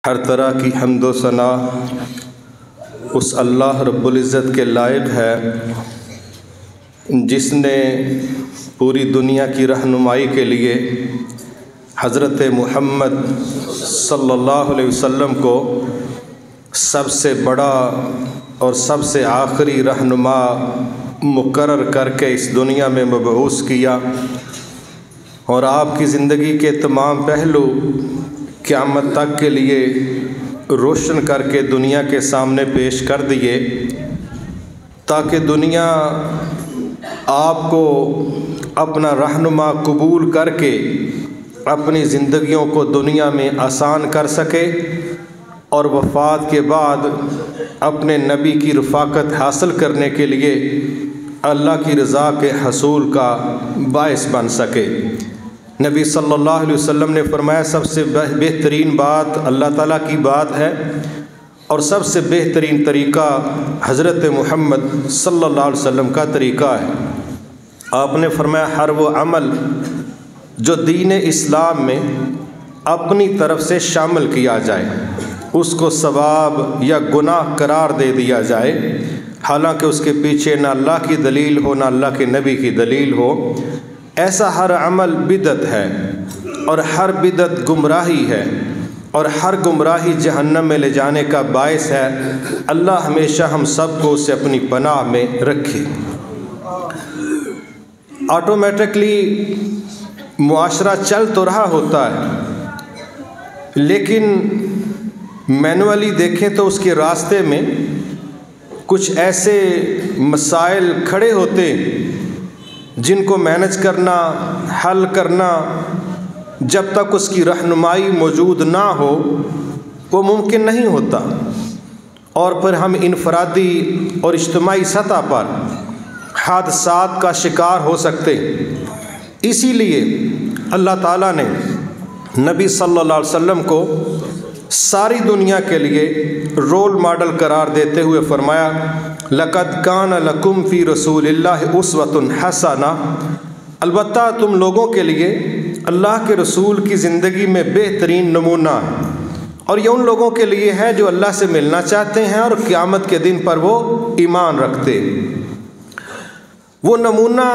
ہر طرح کی حمد و ثنا اس اللہ رب العزت کے لائق ہے جس نے پوری دنیا کی رہنمائی کے لیے حضرت محمد صلی اللہ علیہ وسلم کو سب سے بڑا اور سب سے آخری رہنما مقرر کر کے اس دنیا میں مبعوث کیا، اور آپ کی زندگی کے تمام پہلو قیامت تک کے لیے روشن کر کے دنیا کے سامنے پیش کر دیے، تاکہ دنیا آپ کو اپنا رہنما قبول کر کے اپنی زندگیوں کو دنیا میں آسان کر سکے، اور وفات کے بعد اپنے نبی کی رفاقت حاصل کرنے کے لیے اللہ کی رضا کے حصول کا باعث بن سکے۔ نبی صلی اللہ علیہ وسلم نے فرمایا سب سے بہترین بات اللہ تعالیٰ کی بات ہے، اور سب سے بہترین طریقہ حضرت محمد صلی اللہ علیہ وسلم کا طریقہ ہے۔ آپ نے فرمایا ہر وہ عمل جو دین اسلام میں اپنی طرف سے شامل کیا جائے اس کو ثواب یا گناہ قرار دے دیا جائے، حالانکہ اس کے پیچھے نہ اللہ کی دلیل ہو نہ اللہ کے نبی کی دلیل ہو، ایسا ہر عمل بدعت ہے، اور ہر بدعت گمراہی ہے، اور ہر گمراہی جہنم میں لے جانے کا باعث ہے۔ اللہ ہمیشہ ہم سب کو اسے اپنی پناہ میں رکھے۔ آٹومیٹکلی معاشرہ چل تو رہا ہوتا ہے، لیکن مینولی دیکھیں تو اس کے راستے میں کچھ ایسے مسائل کھڑے ہوتے جن کو مینج کرنا، حل کرنا، جب تک اس کی رہنمائی موجود نہ ہو وہ ممکن نہیں ہوتا، اور پھر ہم انفرادی اور اجتماعی سطح پر حادثات کا شکار ہو سکتے۔ اسی لیے اللہ تعالیٰ نے نبی صلی اللہ علیہ وسلم کو ساری دنیا کے لیے رول ماڈل قرار دیتے ہوئے فرمایا لَقَدْ كَانَ لَكُمْ فِي رَسُولِ اللَّهِ أُسْوَةٌ حَسَنَةٌ، البتہ تم لوگوں کے لیے اللہ کے رسول کی زندگی میں بہترین نمونہ ہے، اور یہ ان لوگوں کے لیے ہے جو اللہ سے ملنا چاہتے ہیں اور قیامت کے دن پر وہ ایمان رکھتے۔ وہ نمونہ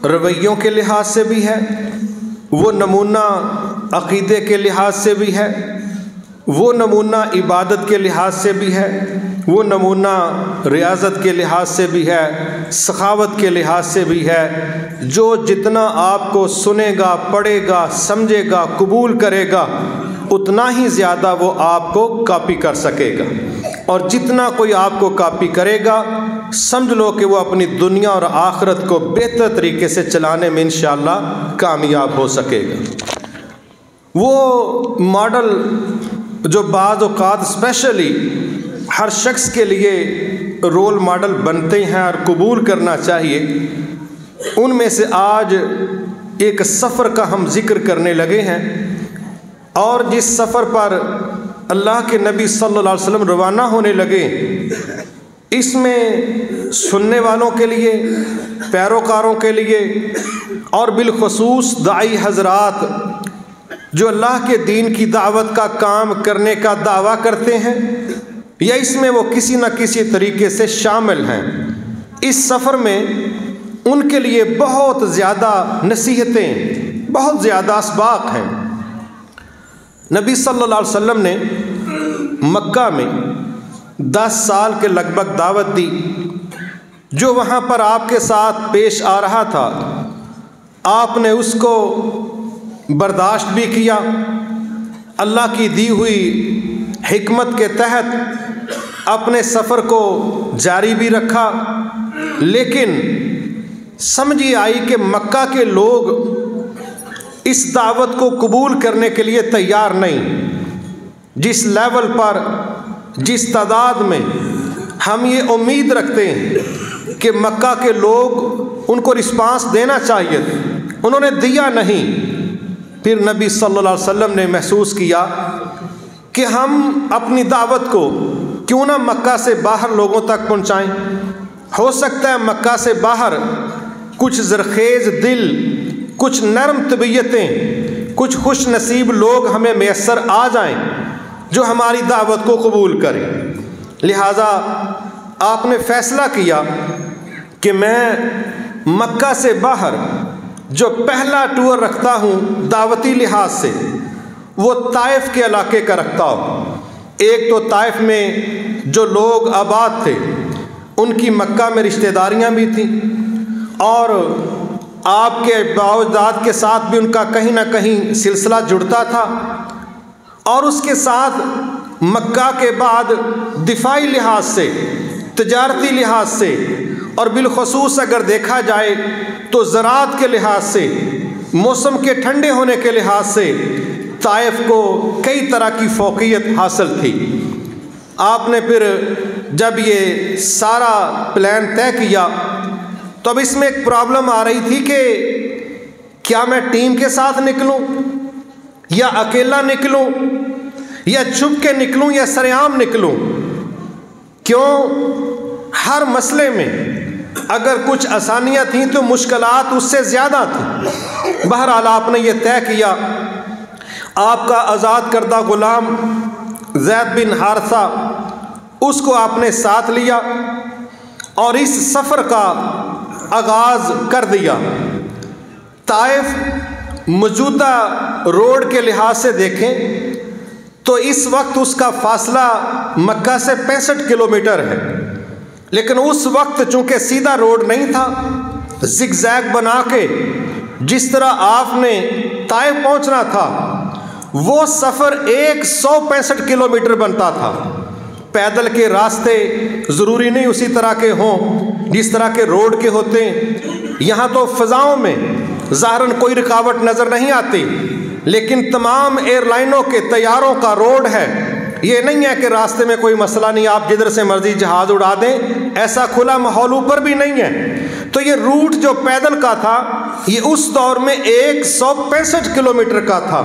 رویوں کے لحاظ سے بھی ہے، وہ نمونہ عقیدے کے لحاظ سے بھی ہے، وہ نمونہ عبادت کے لحاظ سے بھی ہے، وہ نمونہ ریاضت کے لحاظ سے بھی ہے، سخاوت کے لحاظ سے بھی ہے۔ جو جتنا آپ کو سنے گا، پڑھے گا، سمجھے گا، قبول کرے گا، اتنا ہی زیادہ وہ آپ کو کاپی کر سکے گا، اور جتنا کوئی آپ کو کاپی کرے گا سمجھ لو کہ وہ اپنی دنیا اور آخرت کو بہتر طریقے سے چلانے میں انشاءاللہ کامیاب ہو سکے گا۔ وہ ماڈل جو بعض اوقات اسپیشلی ہر شخص کے لیے رول ماڈل بنتے ہیں اور قبول کرنا چاہیے، ان میں سے آج ایک سفر کا ہم ذکر کرنے لگے ہیں، اور جس سفر پر اللہ کے نبی صلی اللہ علیہ وسلم روانہ ہونے لگے، اس میں سننے والوں کے لیے، پیروکاروں کے لیے، اور بالخصوص داعی حضرات جو اللہ کے دین کی دعوت کا کام کرنے کا دعویٰ کرتے ہیں یا اس میں وہ کسی نہ کسی طریقے سے شامل ہیں، اس سفر میں ان کے لیے بہت زیادہ نصیحتیں، بہت زیادہ اسباق ہیں۔ نبی صلی اللہ علیہ وسلم نے مکہ میں 10 سال کے لگ بھگ دعوت دی، جو وہاں پر آپ کے ساتھ پیش آ رہا تھا آپ نے اس کو برداشت بھی کیا، اللہ کی دی ہوئی حکمت کے تحت اپنے سفر کو جاری بھی رکھا، لیکن سمجھ آئی کہ مکہ کے لوگ اس دعوت کو قبول کرنے کے لیے تیار نہیں۔ جس لیول پر، جس تعداد میں ہم یہ امید رکھتے ہیں کہ مکہ کے لوگ ان کو رسپانس دینا چاہیے، انہوں نے دیا نہیں۔ پھر نبی صلی اللہ علیہ وسلم نے محسوس کیا کہ ہم اپنی دعوت کو کیوں نہ مکہ سے باہر لوگوں تک پہنچائیں۔ ہو سکتا ہے مکہ سے باہر کچھ زرخیز دل، کچھ نرم طبیعتیں، کچھ خوش نصیب لوگ ہمیں میسر آ جائیں، جو ہماری دعوت کو قبول کرے۔ لہٰذا آپ نے فیصلہ کیا کہ میں مکہ سے باہر جو پہلا ٹور رکھتا ہوں دعوتی لحاظ سے، وہ طائف کے علاقے کا رکھتا ہوں۔ ایک تو طائف میں جو لوگ آباد تھے ان کی مکہ میں رشتہ داریاں بھی تھیں، اور آپ کے باوجداد کے ساتھ بھی ان کا کہیں نہ کہیں سلسلہ جڑتا تھا، اور اس کے ساتھ مکہ کے بعد دفاعی لحاظ سے، تجارتی لحاظ سے، اور بالخصوص اگر دیکھا جائے تو زراعت کے لحاظ سے، موسم کے ٹھنڈے ہونے کے لحاظ سے طائف کو کئی طرح کی فوقیت حاصل تھی۔ آپ نے پھر جب یہ سارا پلان طے کیا تو اب اس میں ایک پرابلم آ رہی تھی کہ کیا میں ٹیم کے ساتھ نکلوں یا اکیلا نکلوں یا چھپ کے نکلوں یا سرعام نکلوں؟ کیوں؟ ہر مسئلے میں اگر کچھ آسانیاں تھیں تو مشکلات اس سے زیادہ تھیں۔ بہرحال آپ نے یہ طے کیا، آپ کا آزاد کردہ غلام زید بن حارثہ، اس کو آپ نے ساتھ لیا اور اس سفر کا آغاز کر دیا۔ طائف موجودہ روڈ کے لحاظ سے دیکھیں تو اس وقت اس کا فاصلہ مکہ سے 65 کلومیٹر ہے، لیکن اس وقت چونکہ سیدھا روڈ نہیں تھا، زگ زیگ بنا کے جس طرح آپ نے طائف پہنچنا تھا وہ سفر 165 کلومیٹر بنتا تھا۔ پیدل کے راستے ضروری نہیں اسی طرح کے ہوں جس طرح کے روڈ کے ہوتے ہیں، یہاں تو فضاؤں میں ظاہراً کوئی رکاوٹ نظر نہیں آتی، لیکن تمام ایئر لائنوں کے طیاروں کا روڈ ہے، یہ نہیں ہے کہ راستے میں کوئی مسئلہ نہیں، آپ جدھر سے مرضی جہاز اڑا دیں، ایسا کھلا ماحول اوپر بھی نہیں ہے۔ تو یہ روٹ جو پیدل کا تھا یہ اس دور میں 165 کلومیٹر کا تھا،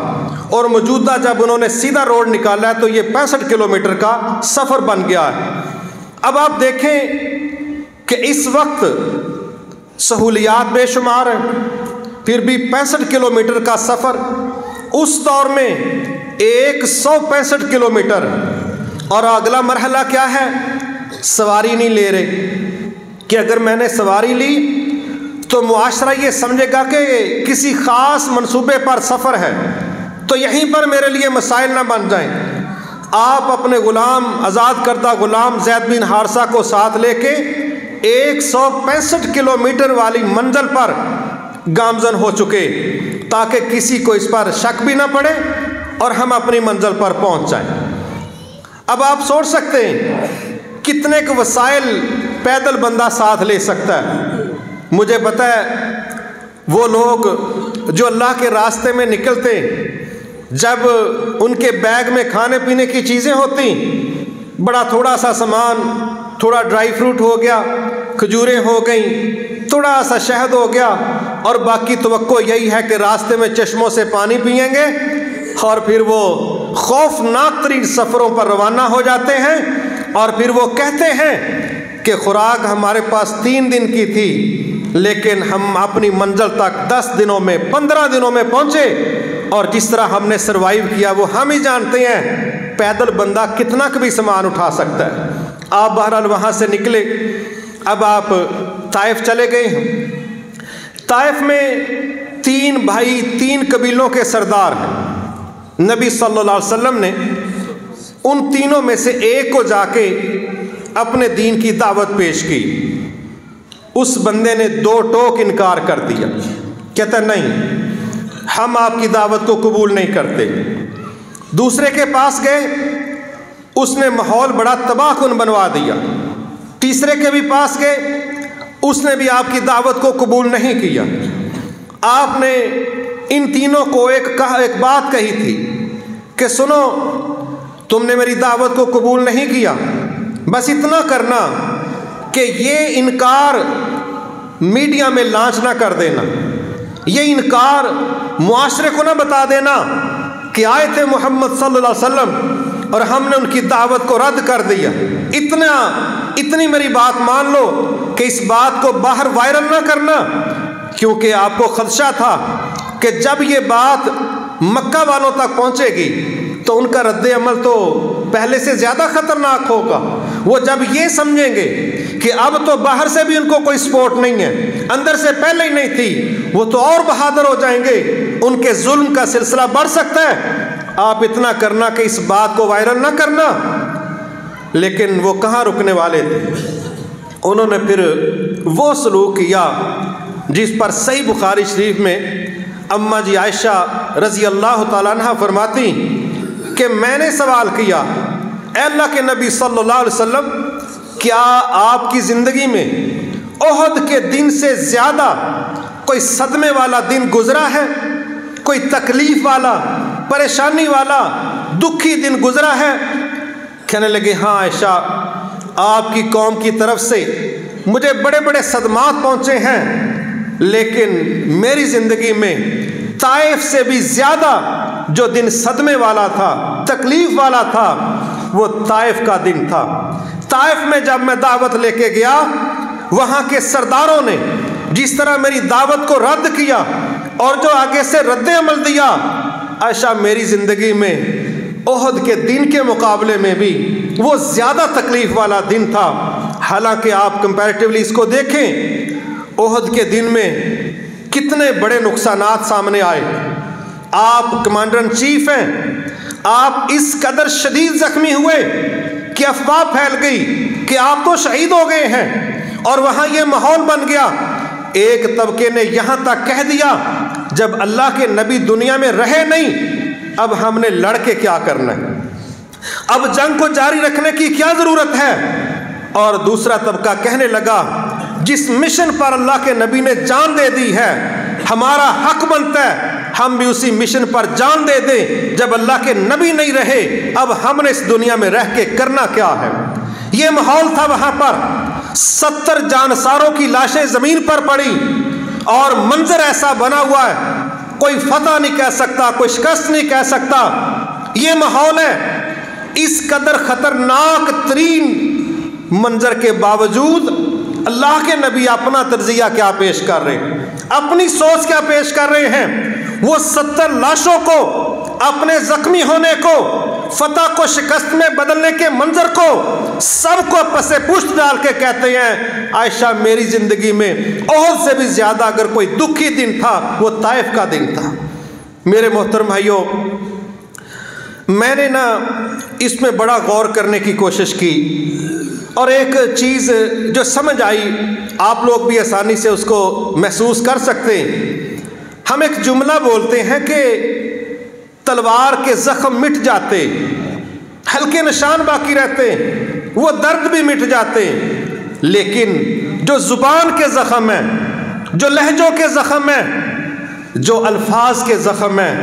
اور موجودہ جب انہوں نے سیدھا روڈ نکالا ہے تو یہ 65 کلومیٹر کا سفر بن گیا ہے۔ اب آپ دیکھیں کہ اس وقت سہولیات بے شمار ہیں، پھر بھی 65 کلومیٹر کا سفر، اس دور میں 165 کلومیٹر، اور اگلا مرحلہ کیا ہے؟ سواری نہیں لے رہے کہ اگر میں نے سواری لی تو معاشرہ یہ سمجھے گا کہ کسی خاص منصوبے پر سفر ہے، تو یہیں پر میرے لیے مسائل نہ بن جائیں۔ آپ اپنے غلام، آزاد کردہ غلام زید بن حارثہ کو ساتھ لے کے 165 کلومیٹر والی منزل پر گامزن ہو چکے، تاکہ کسی کو اس پر شک بھی نہ پڑے اور ہم اپنی منزل پر پہنچ جائیں۔ اب آپ سوچ سکتے ہیں کتنے کے وسائل پیدل بندہ ساتھ لے سکتا ہے۔ مجھے پتہ ہے وہ لوگ جو اللہ کے راستے میں نکلتے، جب ان کے بیگ میں کھانے پینے کی چیزیں ہوتی، بڑا تھوڑا سا سامان، تھوڑا ڈرائی فروٹ ہو گیا، کھجوریں ہو گئیں، تھوڑا سا شہد ہو گیا، اور باقی توقع یہی ہے کہ راستے میں چشموں سے پانی پئیں گے، اور پھر وہ خوفناک ترین سفروں پر روانہ ہو جاتے ہیں، اور پھر وہ کہتے ہیں کہ خوراک ہمارے پاس 3 دن کی تھی، لیکن ہم اپنی منزل تک 10 دنوں میں 15 دنوں میں پہنچے، اور جس طرح ہم نے سروائیو کیا وہ ہم ہی جانتے ہیں۔ پیدل بندہ کتنا بھی سامان اٹھا سکتا ہے۔ آپ بہرحال وہاں سے نکلے، اب آپ طائف چلے گئے ہیں۔ طائف میں 3 بھائی، 3 قبیلوں کے سردار ہیں۔ نبی صلی اللہ علیہ وسلم نے ان تینوں میں سے ایک کو جا کے اپنے دین کی دعوت پیش کی۔ اس بندے نے 2 ٹوک انکار کر دیا، کہتا نہیں ہم آپ کی دعوت کو قبول نہیں کرتے۔ دوسرے کے پاس گئے، اس نے ماحول بڑا تباہ کن بنوا دیا۔ تیسرے کے بھی پاس گئے، اس نے بھی آپ کی دعوت کو قبول نہیں کیا۔ آپ نے ان تینوں کو ایک بات کہی تھی کہ سنو، تم نے میری دعوت کو قبول نہیں کیا، بس اتنا کرنا کہ یہ انکار میڈیا میں لانچ نہ کر دینا، یہ انکار معاشرے کو نہ بتا دینا کہ آئے تھے محمد صلی اللہ علیہ وسلم اور ہم نے ان کی دعوت کو رد کر دیا۔ اتنی میری بات مان لو کہ اس بات کو باہر وائرل نہ کرنا، کیونکہ آپ کو خدشہ تھا کہ جب یہ بات مکہ والوں تک پہنچے گی تو ان کا رد عمل تو پہلے سے زیادہ خطرناک ہوگا۔ وہ جب یہ سمجھیں گے کہ اب تو باہر سے بھی ان کو کوئی سپورٹ نہیں ہے، اندر سے پہلے ہی نہیں تھی، وہ تو اور بہادر ہو جائیں گے، ان کے ظلم کا سلسلہ بڑھ سکتا ہے۔ آپ اتنا کرنا کہ اس بات کو وائرل نہ کرنا۔ لیکن وہ کہاں رکنے والے تھے، انہوں نے پھر وہ سلوک کیا جس پر صحیح بخاری شریف میں اماں جی عائشہ رضی اللہ تعالیٰ عنہ فرماتی کہ میں نے سوال کیا، اے اللہ کے نبی صلی اللہ علیہ وسلم، کیا آپ کی زندگی میں احد کے دن سے زیادہ کوئی صدمے والا دن گزرا ہے، کوئی تکلیف والا، پریشانی والا، دکھی دن گزرا ہے؟ کہنے لگے ہاں عائشہ، آپ کی قوم کی طرف سے مجھے بڑے بڑے صدمات پہنچے ہیں، لیکن میری زندگی میں طائف سے بھی زیادہ جو دن صدمے والا تھا، تکلیف والا تھا، وہ طائف کا دن تھا۔ طائف میں جب میں دعوت لے کے گیا، وہاں کے سرداروں نے جس طرح میری دعوت کو رد کیا اور جو آگے سے رد عمل دیا، عائشہ میری زندگی میں احد کے دن کے مقابلے میں بھی وہ زیادہ تکلیف والا دن تھا۔ حالانکہ آپ کمپیریٹیولی اس کو دیکھیں، احد کے دن میں کتنے بڑے نقصانات سامنے آئے۔ آپ کمانڈر ان چیف ہیں، آپ اس قدر شدید زخمی ہوئے کہ افواہ پھیل گئی کہ آپ تو شہید ہو گئے ہیں، اور وہاں یہ ماحول بن گیا۔ ایک طبقے نے یہاں تک کہہ دیا جب اللہ کے نبی دنیا میں رہے نہیں، اب ہم نے لڑ کے کیا کرنا ہے، اب جنگ کو جاری رکھنے کی کیا ضرورت ہے؟ اور دوسرا طبقہ کہنے لگا جس مشن پر اللہ کے نبی نے جان دے دی ہے، ہمارا حق بنتا ہے ہم بھی اسی مشن پر جان دے دیں۔ جب اللہ کے نبی نہیں رہے، اب ہم نے اس دنیا میں رہ کے کرنا کیا ہے؟ یہ ماحول تھا وہاں پر۔ 70 جانساروں کی لاشیں زمین پر پڑی، اور منظر ایسا بنا ہوا ہے، کوئی فتح نہیں کہہ سکتا، کوئی شکست نہیں کہہ سکتا۔ یہ ماحول ہے۔ اس قدر خطرناک ترین منظر کے باوجود اللہ کے نبی اپنا تجزیہ کیا پیش کر رہے ہیں، اپنی سوچ کیا پیش کر رہے ہیں؟ وہ 70 لاشوں کو، اپنے زخمی ہونے کو، فتح کو شکست میں بدلنے کے منظر کو، سب کو پس پشت ڈال کے کہتے ہیں عائشہ میری زندگی میں احد سے بھی زیادہ اگر کوئی دکھی دن تھا، وہ طائف کا دن تھا۔ میرے محترم بھائیوں، میں نے اس میں بڑا غور کرنے کی کوشش کی، اور ایک چیز جو سمجھ آئی، آپ لوگ بھی آسانی سے اس کو محسوس کر سکتے ہیں۔ ہم ایک جملہ بولتے ہیں کہ تلوار کے زخم مٹ جاتے، ہلکے نشان باقی رہتے، وہ درد بھی مٹ جاتے، لیکن جو زبان کے زخم ہیں، جو لہجوں کے زخم ہیں، جو الفاظ کے زخم ہیں،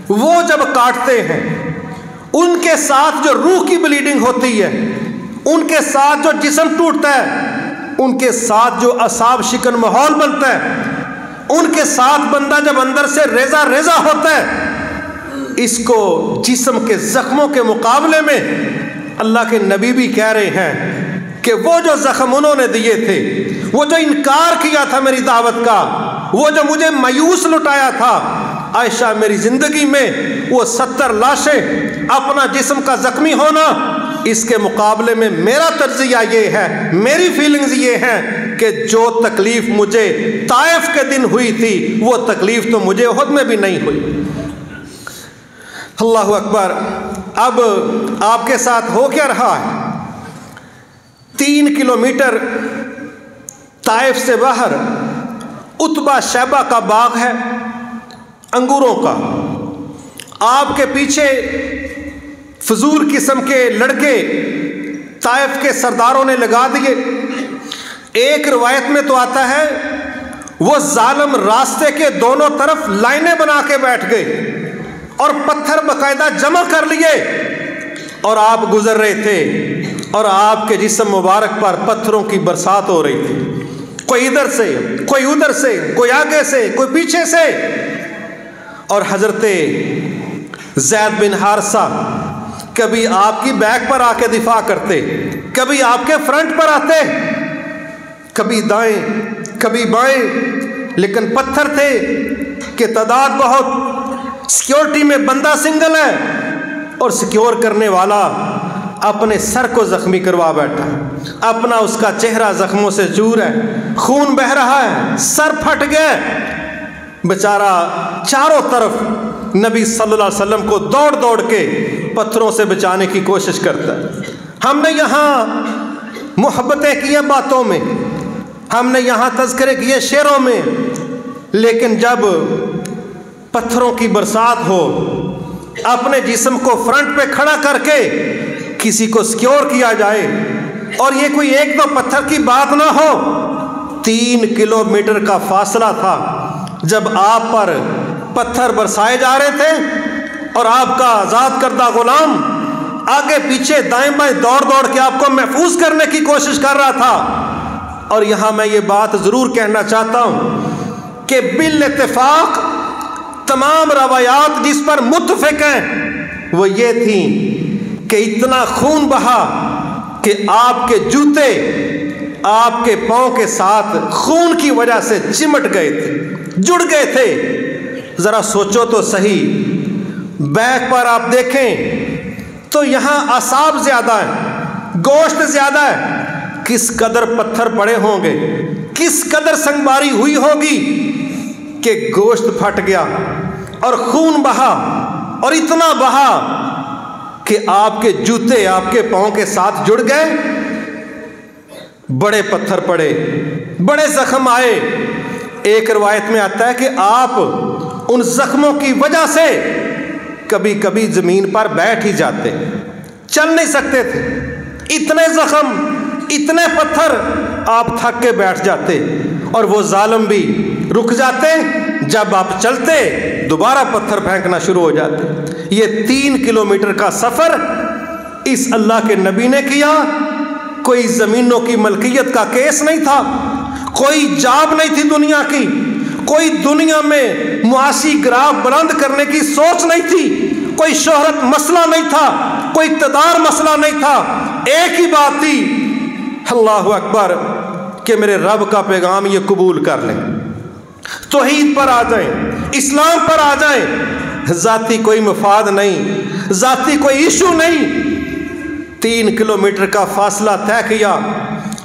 وہ جب کاٹتے ہیں، ان کے ساتھ جو روح کی بلیڈنگ ہوتی ہے، ان کے ساتھ جو جسم ٹوٹتا ہے، ان کے ساتھ جو اعصاب شکن ماحول بنتا ہے، ان کے ساتھ بندہ جب اندر سے ریزہ ریزہ ہوتا ہے، اس کو جسم کے زخموں کے مقابلے میں اللہ کے نبی بھی کہہ رہے ہیں کہ وہ جو زخم انہوں نے دیے تھے، وہ جو انکار کیا تھا میری دعوت کا، وہ جو مجھے مایوس لٹایا تھا، عائشہ میری زندگی میں وہ 70 لاشیں، اپنا جسم کا زخمی ہونا، اس کے مقابلے میں میرا تجزیہ یہ ہے، میری فیلنگز یہ ہیں کہ جو تکلیف مجھے طائف کے دن ہوئی تھی، وہ تکلیف تو مجھے احد میں بھی نہیں ہوئی۔ اللہ اکبر۔ اب آپ کے ساتھ ہو کیا رہا ہے؟ 3 کلومیٹر طائف سے باہر عتبہ شیبہ کا باغ ہے، انگوروں کا۔ آپ کے پیچھے فضول قسم کے لڑکے طائف کے سرداروں نے لگا دیے۔ ایک روایت میں تو آتا ہے وہ ظالم راستے کے دونوں طرف لائنیں بنا کے بیٹھ گئے اور پتھر باقاعدہ جمع کر لیے، اور آپ گزر رہے تھے اور آپ کے جسم مبارک پر پتھروں کی برسات ہو رہی تھی، کوئی ادھر سے، کوئی ادھر سے، کوئی آگے سے، کوئی پیچھے سے۔ اور حضرت زید بن حارثہ کبھی آپ کی بیک پر آ کے دفاع کرتے، کبھی آپ کے فرنٹ پر آتے، کبھی دائیں کبھی بائیں، لیکن پتھر تھے کہ تعداد بہت، سیکیورٹی میں بندہ سنگل ہے، اور سیکیور کرنے والا اپنے سر کو زخمی کروا بیٹھا، اپنا اس کا چہرہ زخموں سے چور ہے، خون بہہ رہا ہے، سر پھٹ گیا، بیچارہ چاروں طرف نبی صلی اللہ علیہ وسلم کو دوڑ دوڑ کے پتھروں سے بچانے کی کوشش کرتا ہے۔ ہم نے یہاں محبتیں کی ہیں باتوں میں، ہم نے یہاں تذکرے کیے شعروں میں، لیکن جب پتھروں کی برسات ہو، اپنے جسم کو فرنٹ پہ کھڑا کر کے کسی کو سیکیور کیا جائے، اور یہ کوئی ایک دو پتھر کی بات نہ ہو، 3 کلومیٹر کا فاصلہ تھا جب آپ پر پتھر برسائے جا رہے تھے، اور آپ کا آزاد کردہ غلام آگے پیچھے دائیں بائیں دوڑ دوڑ کے آپ کو محفوظ کرنے کی کوشش کر رہا تھا۔ اور یہاں میں یہ بات ضرور کہنا چاہتا ہوں کہ بالاتفاق تمام روایات جس پر متفق ہیں وہ یہ تھیں کہ اتنا خون بہا کہ آپ کے جوتے آپ کے پاؤں کے ساتھ خون کی وجہ سے چمٹ گئے تھے، جڑ گئے تھے۔ ذرا سوچو تو صحیح، بیک پر آپ دیکھیں تو یہاں اعصاب زیادہ ہیں، گوشت زیادہ ہے، کس قدر پتھر پڑے ہوں گے، کس قدر سنگباری ہوئی ہوگی کہ گوشت پھٹ گیا اور خون بہا، اور اتنا بہا کہ آپ کے جوتے آپ کے پاؤں کے ساتھ جڑ گئے، بڑے پتھر پڑے، بڑے زخم آئے۔ ایک روایت میں آتا ہے کہ آپ ان زخموں کی وجہ سے کبھی کبھی زمین پر بیٹھ ہی جاتے، چل نہیں سکتے تھے، اتنے زخم، اتنے پتھر، آپ تھک کے بیٹھ جاتے، اور وہ ظالم بھی رک جاتے، جب آپ چلتے دوبارہ پتھر پھینکنا شروع ہو جاتے۔ یہ 3 کلومیٹر کا سفر اس اللہ کے نبی نے کیا۔ کوئی زمینوں کی ملکیت کا کیس نہیں تھا، کوئی جاب نہیں تھی دنیا کی، کوئی دنیا میں معاشی گراف بلند کرنے کی سوچ نہیں تھی، کوئی شہرت مسئلہ نہیں تھا، کوئی اقتدار مسئلہ نہیں تھا، ایک ہی بات تھی، اللہ اکبر، کہ میرے رب کا پیغام یہ قبول کر لیں، توحید پر آ جائیں، اسلام پر آ جائیں، ذاتی کوئی مفاد نہیں، ذاتی کوئی ایشو نہیں۔ 3 کلومیٹر کا فاصلہ طے کیا،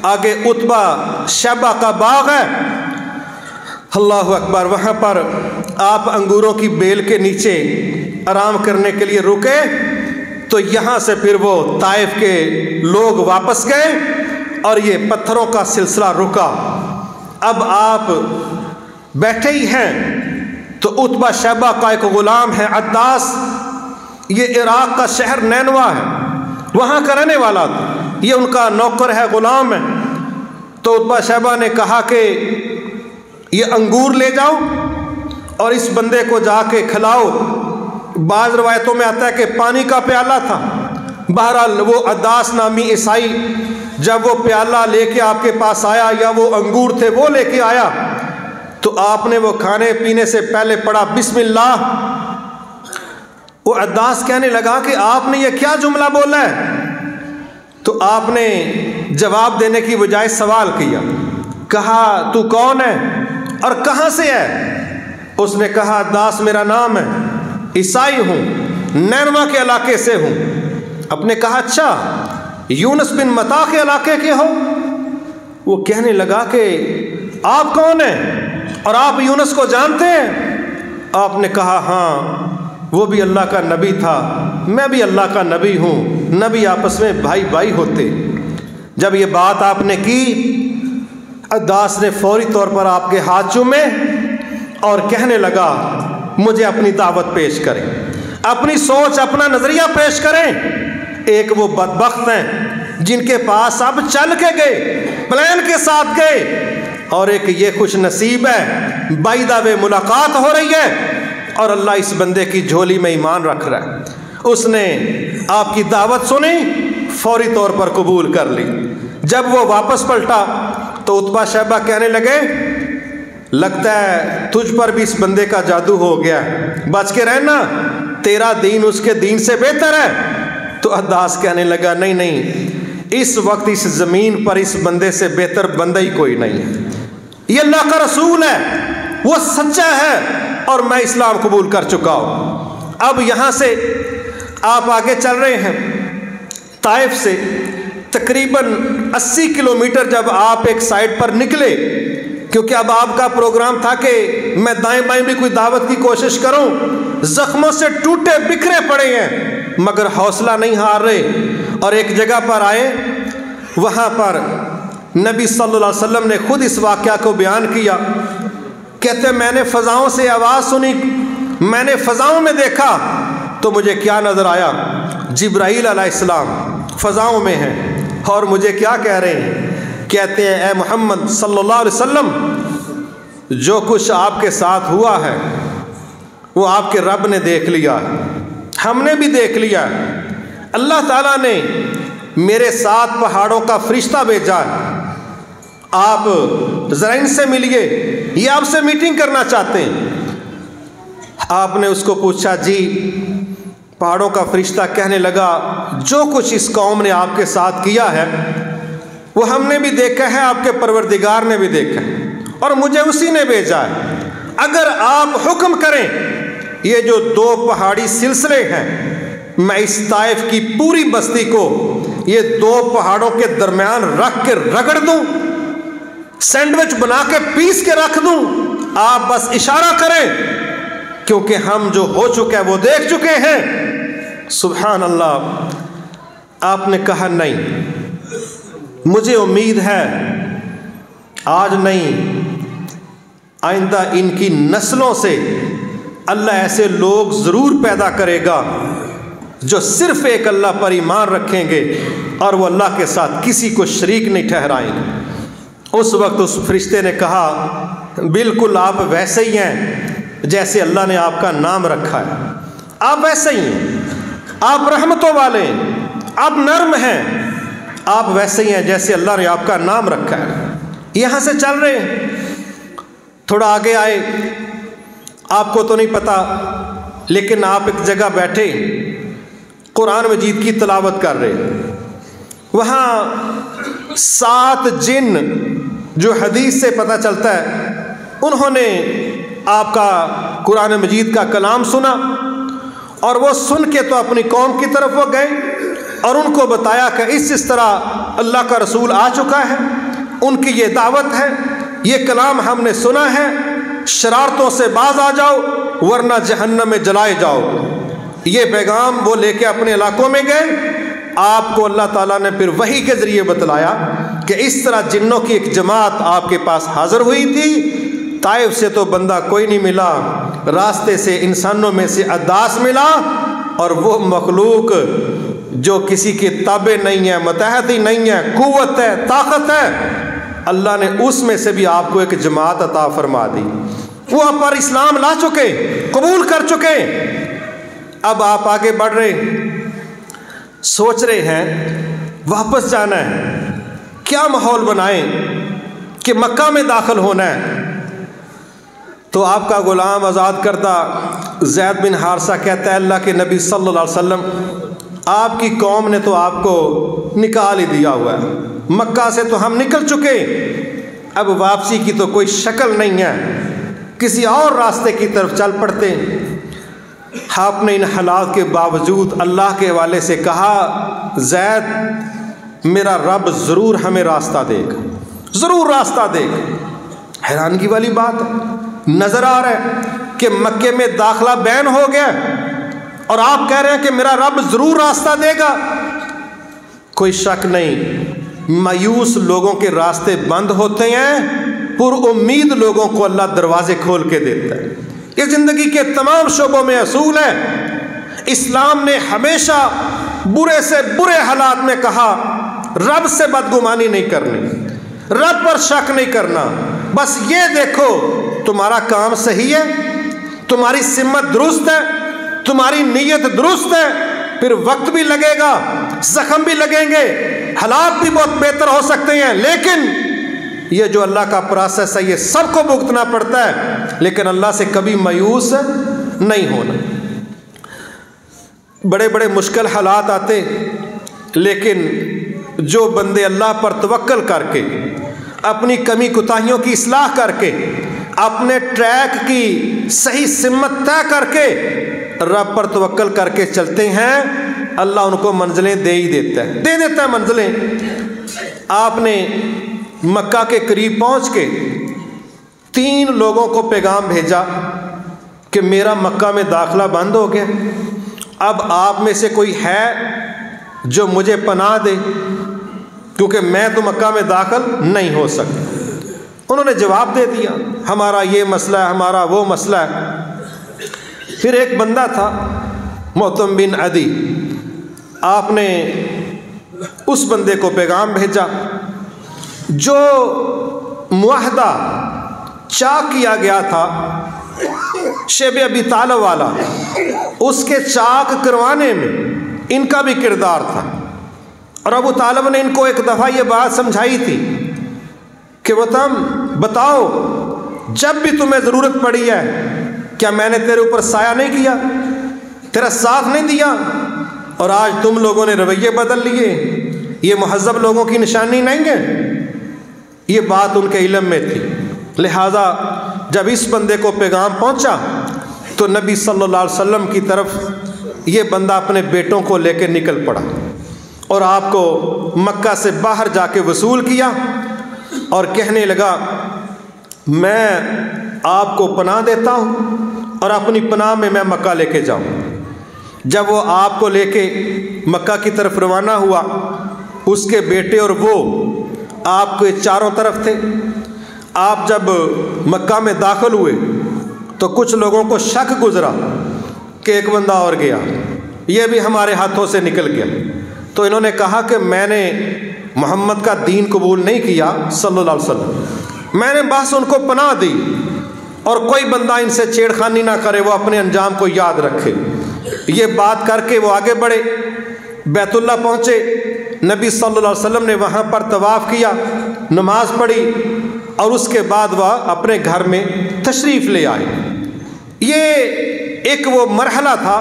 آگے عتبہ شیبہ کا باغ ہے، اللہ اکبر، وہاں پر آپ انگوروں کی بیل کے نیچے آرام کرنے کے لیے رکے، تو یہاں سے پھر وہ طائف کے لوگ واپس گئے اور یہ پتھروں کا سلسلہ رکا۔ اب آپ بیٹھے ہی ہیں تو عتبہ شیبہ کا ایک غلام ہے عداس، یہ عراق کا شہر نینوا ہے، وہاں کا رہنے والا تھا، یہ ان کا نوکر ہے، غلام ہے۔ تو عتبہ شیبہ نے کہا کہ یہ انگور لے جاؤ اور اس بندے کو جا کے کھلاؤ۔ بعض روایتوں میں آتا ہے کہ پانی کا پیالہ تھا۔ بہرحال وہ عداس نامی عیسائی جب وہ پیالہ لے کے آپ کے پاس آیا، یا وہ انگور تھے وہ لے کے آیا، تو آپ نے وہ کھانے پینے سے پہلے پڑھا بسم اللہ۔ وہ عداس کہنے لگا کہ آپ نے یہ کیا جملہ بولا ہے؟ تو آپ نے جواب دینے کی بجائے سوال کیا، کہا تو کون ہے اور کہاں سے ہے؟ اس نے کہا عداس میرا نام ہے، عیسائی ہوں، نینوا کے علاقے سے ہوں۔ آپ نے کہا اچھا، یونس بن متا کے علاقے کے ہو؟ وہ کہنے لگا کہ آپ کون ہیں اور آپ یونس کو جانتے ہیں؟ آپ نے کہا ہاں، وہ بھی اللہ کا نبی تھا، میں بھی اللہ کا نبی ہوں، نبی آپس میں بھائی بھائی ہوتے۔ جب یہ بات آپ نے کی، عداس نے فوری طور پر آپ کے ہاتھ چومے اور کہنے لگا مجھے اپنی دعوت پیش کریں، اپنی سوچ، اپنا نظریہ پیش کریں۔ ایک وہ بدبخت ہیں جن کے پاس اب چل کے گئے، پلان کے ساتھ گئے، اور ایک یہ خوش نصیب ہے بائی دا وے ملاقات ہو رہی ہے اور اللہ اس بندے کی جھولی میں ایمان رکھ رہا ہے۔ اس نے آپ کی دعوت سنی، فوری طور پر قبول کر لی۔ جب وہ واپس پلٹا تو عتبہ شیبہ کہنے لگے لگتا ہے تجھ پر بھی اس بندے کا جادو ہو گیا، بچ کے رہنا، تیرا دین اس کے دین سے بہتر ہے۔ تو عداس کہنے لگا نہیں نہیں، اس وقت اس زمین پر اس بندے سے بہتر بندہ ہی کوئی نہیں ہے، یہ اللہ کا رسول ہے، وہ سچا ہے، اور میں اسلام قبول کر چکا ہوں۔ اب یہاں سے آپ آگے چل رہے ہیں، طائف سے تقریباً 80 کلومیٹر جب آپ ایک سائڈ پر نکلے، کیونکہ اب آپ کا پروگرام تھا کہ میں دائیں بائیں بھی کوئی دعوت کی کوشش کروں، زخموں سے ٹوٹے بکھرے پڑے ہیں مگر حوصلہ نہیں ہار رہے، اور ایک جگہ پر آئے، وہاں پر نبی صلی اللہ علیہ وسلم نے خود اس واقعہ کو بیان کیا، کہتے ہیں میں نے فضاؤں سے آواز سنی، میں نے فضاؤں میں دیکھا تو مجھے کیا نظر آیا؟ جبرائیل علیہ السلام فضاؤں میں ہیں اور مجھے کیا کہہ رہے ہیں؟ کہتے ہیں اے محمد صلی اللہ علیہ وسلم، جو کچھ آپ کے ساتھ ہوا ہے وہ آپ کے رب نے دیکھ لیا ہے، ہم نے بھی دیکھ لیا ہے، اللہ تعالیٰ نے میرے ساتھ پہاڑوں کا فرشتہ بھیجا ہے، آپ ذرا ان سے ملیے، یہ آپ سے میٹنگ کرنا چاہتے ہیں۔ آپ نے اس کو پوچھا، جی، پہاڑوں کا فرشتہ کہنے لگا جو کچھ اس قوم نے آپ کے ساتھ کیا ہے وہ ہم نے بھی دیکھا ہے، آپ کے پروردگار نے بھی دیکھا ہے اور مجھے اسی نے بھیجا ہے، اگر آپ حکم کریں یہ جو 2 پہاڑی سلسلے ہیں میں اس طائف کی پوری بستی کو یہ 2 پہاڑوں کے درمیان رکھ کے رگڑ دوں، سینڈوچ بنا کے پیس کے رکھ دوں، آپ بس اشارہ کریں، کیونکہ ہم جو ہو چکے ہیں وہ دیکھ چکے ہیں۔ سبحان اللہ۔ آپ نے کہا نہیں، مجھے امید ہے آج نہیں آئندہ ان کی نسلوں سے اللہ ایسے لوگ ضرور پیدا کرے گا جو صرف ایک اللہ پر ایمان رکھیں گے اور وہ اللہ کے ساتھ کسی کو شریک نہیں ٹھہرائیں گے۔ اس وقت اس فرشتے نے کہا بالکل آپ ویسے ہی ہیں جیسے اللہ نے آپ کا نام رکھا ہے، آپ ویسے ہی ہیں، آپ رحمتوں والے ہیں، آپ نرم ہیں، آپ ویسے ہی ہیں جیسے اللہ نے آپ کا نام رکھا ہے۔ یہاں سے چل رہے ہیں، تھوڑا آگے آئے، آپ کو تو نہیں پتا لیکن آپ ایک جگہ بیٹھے قرآن مجید کی تلاوت کر رہے، وہاں 7 جن جو حدیث سے پتہ چلتا ہے انہوں نے آپ کا قرآن مجید کا کلام سنا، اور وہ سن کے تو اپنی قوم کی طرف وہ گئے اور ان کو بتایا کہ اس طرح اللہ کا رسول آ چکا ہے، ان کی یہ دعوت ہے، یہ کلام ہم نے سنا ہے، شرارتوں سے باز آ جاؤ ورنہ جہنم میں جلائے جاؤ۔ یہ پیغام وہ لے کے اپنے علاقوں میں گئے۔ آپ کو اللہ تعالیٰ نے پھر وحی کے ذریعے بتلایا کہ اس طرح جنوں کی ایک جماعت آپ کے پاس حاضر ہوئی تھی، طائف سے تو بندہ کوئی نہیں ملا، راستے سے انسانوں میں سے عداس ملا، اور وہ مخلوق جو کسی کے تابع نہیں ہے، متحد ہی نہیں ہے، قوت ہے، طاقت ہے، اللہ نے اس میں سے بھی آپ کو ایک جماعت عطا فرما دی، وہ آپ پر اسلام لا چکے، قبول کر چکے۔ اب آپ آگے بڑھ رہے، سوچ رہے ہیں واپس جانا ہے، کیا ماحول بنائیں کہ مکہ میں داخل ہونا ہے۔ تو آپ کا غلام آزاد کردہ زید بن حارثہ کہتا ہے اللہ کے نبی صلی اللہ علیہ وسلم، آپ کی قوم نے تو آپ کو نکال ہی دیا ہوا ہے، مکہ سے تو ہم نکل چکے، اب واپسی کی تو کوئی شکل نہیں ہے، کسی اور راستے کی طرف چل پڑتے۔ آپ نے ان حالات کے باوجود اللہ کے حوالے سے کہا زید میرا رب ضرور ہمیں راستہ دے گا، ضرور راستہ دے گا۔ حیرانگی والی بات ہے، نظر آ رہا ہے کہ مکے میں داخلہ بین ہو گیا اور آپ کہہ رہے ہیں کہ میرا رب ضرور راستہ دے گا۔ کوئی شک نہیں، مایوس لوگوں کے راستے بند ہوتے ہیں، پر امید لوگوں کو اللہ دروازے کھول کے دیتا ہے۔ یہ زندگی کے تمام شعبوں میں اصول ہے۔ اسلام نے ہمیشہ برے سے برے حالات میں کہا رب سے بدگمانی نہیں کرنی، رب پر شک نہیں کرنا، بس یہ دیکھو تمہارا کام صحیح ہے، تمہاری سمت درست ہے، تمہاری نیت درست ہے، پھر وقت بھی لگے گا، زخم بھی لگیں گے، حالات بھی بہت بہتر ہو سکتے ہیں، لیکن یہ جو اللہ کا پروسیس ہے یہ سب کو بھگتنا پڑتا ہے، لیکن اللہ سے کبھی مایوس نہیں ہونا۔ بڑے بڑے مشکل حالات آتے، لیکن جو بندے اللہ پر توکل کر کے، اپنی کمی کوتاہیوں کی اصلاح کر کے، اپنے ٹریک کی صحیح سمت طے کر کے رب پر توکل کر کے چلتے ہیں اللہ ان کو منزلیں دے ہی دیتا ہے منزلیں۔ آپ نے مکہ کے قریب پہنچ کے 3 لوگوں کو پیغام بھیجا کہ میرا مکہ میں داخلہ بند ہو گیا، اب آپ میں سے کوئی ہے جو مجھے پناہ دے، کیونکہ میں تو مکہ میں داخل نہیں ہو سکتا۔ انہوں نے جواب دے دیا ہمارا یہ مسئلہ ہے، ہمارا وہ مسئلہ ہے۔ پھر ایک بندہ تھا محتم بن عدی، آپ نے اس بندے کو پیغام بھیجا جو معاہدہ چاک کیا گیا تھا شیب ابی طالب والا، اس کے چاک کروانے میں ان کا بھی کردار تھا۔ اور ابو طالب نے ان کو ایک دفعہ یہ بات سمجھائی تھی کہ وہ تم بتاؤ جب بھی تمہیں ضرورت پڑی ہے کیا میں نے تیرے اوپر سایہ نہیں کیا، تیرا ساتھ نہیں دیا؟ اور آج تم لوگوں نے رویے بدل لیے، یہ مہذب لوگوں کی نشانی نہیں ہے۔ یہ بات ان کے علم میں تھی، لہٰذا جب اس بندے کو پیغام پہنچا تو نبی صلی اللہ علیہ وسلم کی طرف یہ بندہ اپنے بیٹوں کو لے کے نکل پڑا اور آپ کو مکہ سے باہر جا کے وصول کیا اور کہنے لگا میں آپ کو پناہ دیتا ہوں اور اپنی پناہ میں مکہ لے کے جاؤں۔ جب وہ آپ کو لے کے مکہ کی طرف روانہ ہوا، اس کے بیٹے اور وہ آپ کے چاروں طرف تھے۔ آپ جب مکہ میں داخل ہوئے تو کچھ لوگوں کو شک گزرا کہ ایک بندہ اور گیا، یہ بھی ہمارے ہاتھوں سے نکل گیا۔ تو انہوں نے کہا کہ میں نے محمد کا دین قبول نہیں کیا صلی اللہ علیہ وسلم، میں نے بس ان کو پناہ دی، اور کوئی بندہ ان سے چھیڑخانی نہ کرے، وہ اپنے انجام کو یاد رکھے۔ یہ بات کر کے وہ آگے بڑھے، بیت اللہ پہنچے، نبی صلی اللہ علیہ وسلم نے وہاں پر طواف کیا، نماز پڑھی، اور اس کے بعد وہ اپنے گھر میں تشریف لے آئے۔ یہ ایک وہ مرحلہ تھا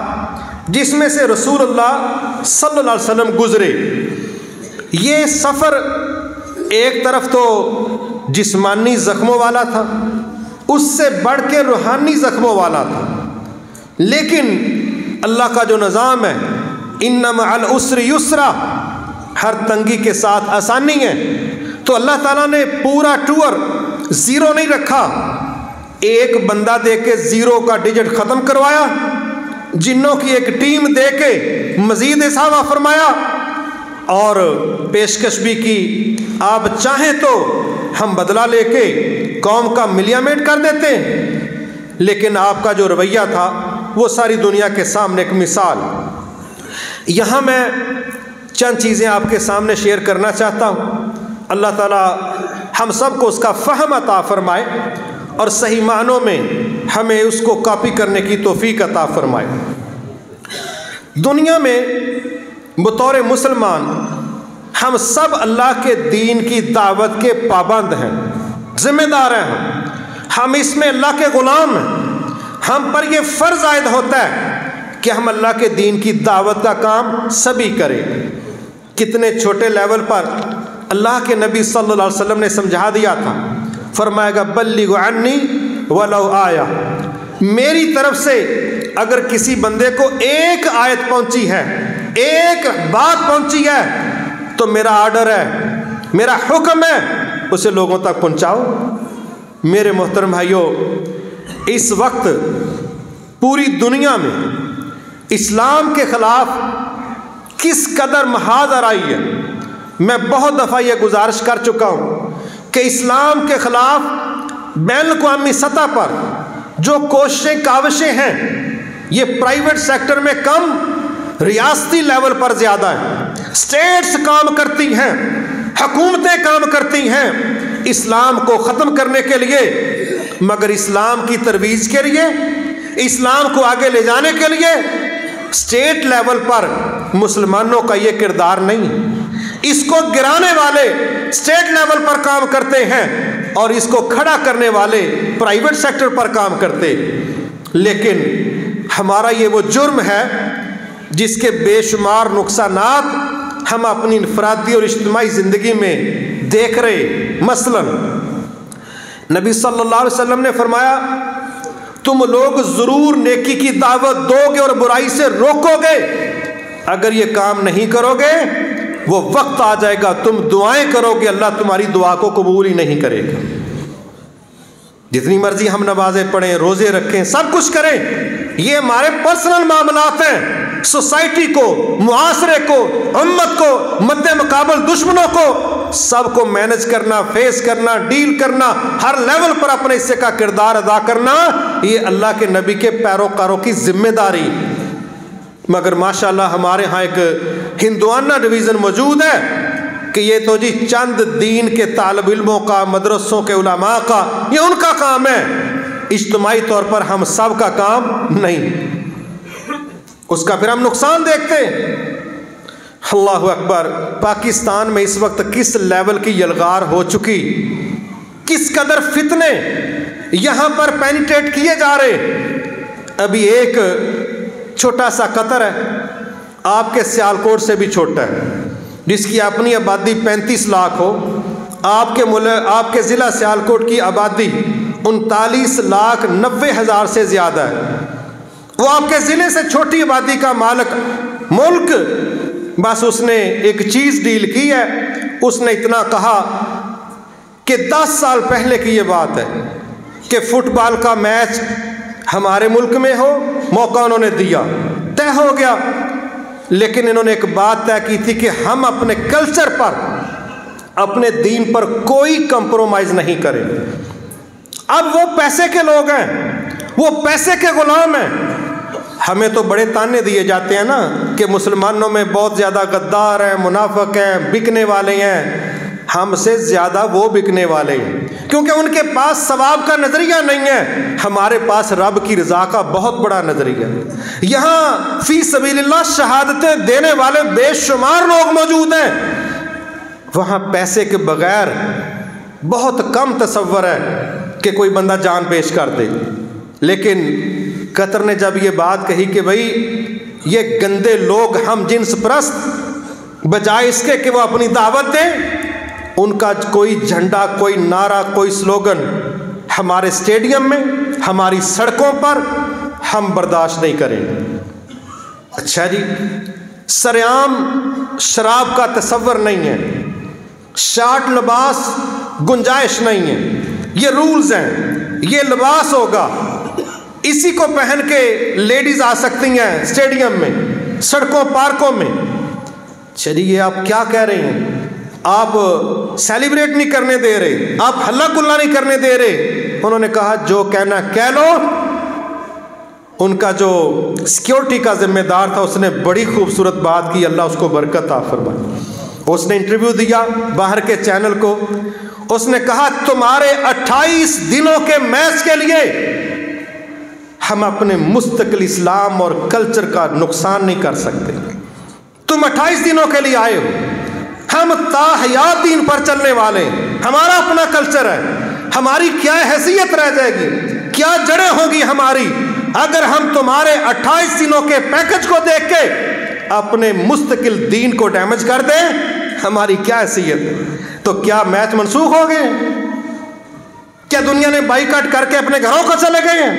جس میں سے رسول اللہ صلی اللہ علیہ وسلم گزرے۔ یہ سفر ایک طرف تو جسمانی زخموں والا تھا، اس سے بڑھ کے روحانی زخموں والا تھا، لیکن اللہ کا جو نظام ہے ان مع العسر یسرا، ہر تنگی کے ساتھ آسانی ہے، تو اللہ تعالیٰ نے پورا ٹور زیرو نہیں رکھا، ایک بندہ دے کے زیرو کا ڈیجٹ ختم کروایا، جنوں کی ایک ٹیم دے کے مزید اضافہ فرمایا، اور پیشکش بھی کی آپ چاہیں تو ہم بدلہ لے کے قوم کا ملیامنٹ کر دیتے ہیں۔ لیکن آپ کا جو رویہ تھا وہ ساری دنیا کے سامنے ایک مثال۔ یہاں میں چند چیزیں آپ کے سامنے شیئر کرنا چاہتا ہوں، اللہ تعالیٰ ہم سب کو اس کا فہم عطا فرمائے اور صحیح معنوں میں ہمیں اس کو کاپی کرنے کی توفیق عطا فرمائے۔ دنیا میں بطور مسلمان ہم سب اللہ کے دین کی دعوت کے پابند ہیں، ذمہ دار ہیں، ہم اس میں اللہ کے غلام ہیں۔ ہم پر یہ فرض عائد ہوتا ہے کہ ہم اللہ کے دین کی دعوت کا کام سبھی کریں۔ کتنے چھوٹے لیول پر اللہ کے نبی صلی اللہ علیہ وسلم نے سمجھا دیا تھا، فرمائے گا بلغ عنی ولو آیہ، میری طرف سے اگر کسی بندے کو ایک آیت پہنچی ہے، ایک بات پہنچی ہے، تو میرا آرڈر ہے، میرا حکم ہے، اسے لوگوں تک پہنچاؤ۔ میرے محترم بھائیوں، اس وقت پوری دنیا میں اسلام کے خلاف کس قدر محاذ آرائی ہے۔ میں بہت دفعہ یہ گزارش کر چکا ہوں کہ اسلام کے خلاف بین الاقوامی سطح پر جو کوششیں کاوشیں ہیں، یہ پرائیویٹ سیکٹر میں کم، ریاستی لیول پر زیادہ ہیں۔ اسٹیٹس کام کرتی ہیں، حکومتیں کام کرتی ہیں اسلام کو ختم کرنے کے لیے، مگر اسلام کی ترویج کے لیے، اسلام کو آگے لے جانے کے لیے اسٹیٹ لیول پر مسلمانوں کا یہ کردار نہیں۔ اس کو گرانے والے اسٹیٹ لیول پر کام کرتے ہیں اور اس کو کھڑا کرنے والے پرائیویٹ سیکٹر پر کام کرتے۔ لیکن ہمارا یہ وہ جرم ہے جس کے بے شمار نقصانات ہم اپنی انفرادی اور اجتماعی زندگی میں دیکھ رہے۔ مثلا نبی صلی اللہ علیہ وسلم نے فرمایا تم لوگ ضرور نیکی کی دعوت دو گے اور برائی سے روکو گے، اگر یہ کام نہیں کرو گے وہ وقت آ جائے گا تم دعائیں کرو گے، اللہ تمہاری دعا کو قبول ہی نہیں کرے گا۔ جتنی مرضی ہم نمازیں پڑھیں، روزے رکھیں، سب کچھ کریں، یہ ہمارے پرسنل معاملات ہیں۔ سوسائٹی کو، معاشرے کو، امت کو، مد مقابل دشمنوں کو، سب کو مینج کرنا، فیس کرنا، ڈیل کرنا، ہر لیول پر اپنے حصے کا کردار ادا کرنا، یہ اللہ کے نبی کے پیروکاروں کی ذمہ داری۔ مگر ماشاءاللہ ہمارے ہاں ایک ہندوانہ ڈویژن موجود ہے کہ یہ تو جی چند دین کے طالب علموں کا، مدرسوں کے علماء کا، یہ ان کا کام ہے، اجتماعی طور پر ہم سب کا کام نہیں۔ اس کا پھر ہم نقصان دیکھتے ہیں۔ اللہ اکبر، پاکستان میں اس وقت کس لیول کی یلغار ہو چکی، کس قدر فتنے یہاں پر پینیٹریٹ کیے جا رہے۔ ابھی ایک چھوٹا سا قطر ہے، آپ کے سیالکوٹ سے بھی چھوٹا ہے، جس کی اپنی آبادی 35 لاکھ ہو، آپ کے ضلع سیالکوٹ کی آبادی 39,90,000 سے زیادہ ہے۔ وہ آپ کے ضلع سے چھوٹی آبادی کا مالک ملک، بس اس نے ایک چیز ڈیل کی ہے، اس نے اتنا کہا کہ 10 سال پہلے کی یہ بات ہے کہ فٹ بال کا میچ ہمارے ملک میں ہو، موقع انہوں نے دیا، طے ہو گیا، لیکن انہوں نے ایک بات طے کی تھی کہ ہم اپنے کلچر پر، اپنے دین پر کوئی کمپرومائز نہیں کریں۔ اب وہ پیسے کے لوگ ہیں، وہ پیسے کے غلام ہیں۔ ہمیں تو بڑے تانے دیے جاتے ہیں نا کہ مسلمانوں میں بہت زیادہ غدار ہیں، منافق ہیں، بکنے والے ہیں۔ ہم سے زیادہ وہ بکنے والے ہیں، کیونکہ ان کے پاس ثواب کا نظریہ نہیں ہے، ہمارے پاس رب کی رضا کا بہت بڑا نظریہ ہے۔ یہاں فی سبیل اللہ شہادتیں دینے والے بے شمار لوگ موجود ہیں، وہاں پیسے کے بغیر بہت کم تصور ہے کہ کوئی بندہ جان پیش کر دے۔ لیکن قطر نے جب یہ بات کہی کہ بھائی یہ گندے لوگ ہم جنس پرست، بجائے اس کے کہ وہ اپنی دعوت دیں، ان کا کوئی جھنڈا، کوئی نعرہ، کوئی سلوگن ہمارے اسٹیڈیم میں، ہماری سڑکوں پر ہم برداشت نہیں کریں۔ اچھا جی، سرعام شراب کا تصور نہیں ہے، شارٹ لباس گنجائش نہیں ہے، یہ رولز ہیں، یہ لباس ہوگا، اسی کو پہن کے لیڈیز آ سکتی ہیں اسٹیڈیم میں، سڑکوں، پارکوں میں۔ چلیے آپ کیا کہہ رہے ہیں؟ آپ سیلیبریٹ نہیں کرنے دے رہے، آپ ہلا گلا نہیں کرنے دے رہے۔ انہوں نے کہا جو کہنا کہہ لو۔ ان کا جو سیکیورٹی کا ذمہ دار تھا اس نے بڑی خوبصورت بات کی، اللہ اس کو برکت عطا فرمائے۔ اس نے انٹرویو دیا باہر کے چینل کو، اس نے کہا تمہارے 28 دنوں کے میچ کے لیے ہم اپنے مستقل اسلام اور کلچر کا نقصان نہیں کر سکتے۔ تم 28 دنوں کے لیے آئے ہو، ہم تا حیات دین پر چلنے والے، ہمارا اپنا کلچر ہے، ہماری کیا حیثیت رہ جائے گی، کیا جڑیں ہوگی ہماری اگر ہم تمہارے 28 دنوں کے پیکج کو دیکھ کے اپنے مستقل دین کو ڈیمیج کر دیں، ہماری کیا حیثیت؟ تو کیا میچ منسوخ ہو گئے؟ کیا دنیا نے بائیکاٹ کر کے اپنے گھروں کو چلے گئے ہیں؟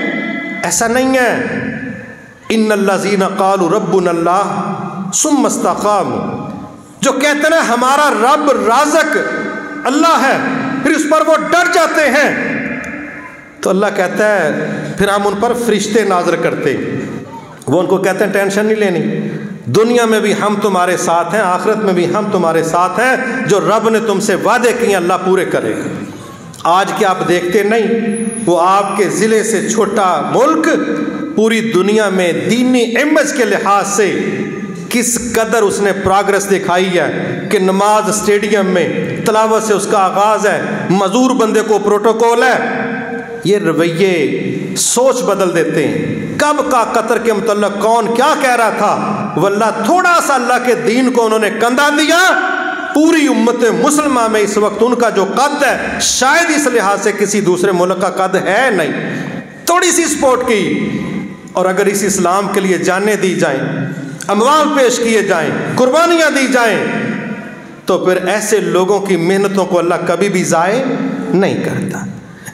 ایسا نہیں ہے۔ ان الذین قالوا ربنا اللہ ثم استقاموا، جو کہتے ہیں ہمارا رب رازق اللہ ہے، پھر اس پر وہ ڈر جاتے ہیں، تو اللہ کہتا ہے پھر ہم ان پر فرشتے نازل کرتے، وہ ان کو کہتے ہیں ٹینشن نہیں لینی، دنیا میں بھی ہم تمہارے ساتھ ہیں، آخرت میں بھی ہم تمہارے ساتھ ہیں، جو رب نے تم سے وعدے کیے اللہ پورے کرے گا۔ آج کیا آپ دیکھتے نہیں، وہ آپ کے ضلع سے چھوٹا ملک پوری دنیا میں دینی امیج کے لحاظ سے کس قدر اس نے پروگرس دکھائی ہے کہ نماز اسٹیڈیم میں، تلاوت سے اس کا آغاز ہے، معذور بندے کو پروٹوکول ہے۔ یہ رویے سوچ بدل دیتے ہیں۔ کب کا قطر کے متعلق کون کیا کہہ رہا تھا، واللہ تھوڑا سا اللہ کے دین کو انہوں نے کندھا دیا، پوری امت مسلمہ میں اس وقت ان کا جو قد ہے شاید اس لحاظ سے کسی دوسرے ملک کا قد ہے نہیں، تھوڑی سی سپورٹ کی، اور اگر اس اسلام کے لیے جانیں دی جائیں، اموال پیش کیے جائیں، قربانیاں دی جائیں، تو پھر ایسے لوگوں کی محنتوں کو اللہ کبھی بھی ضائع نہیں کرتا۔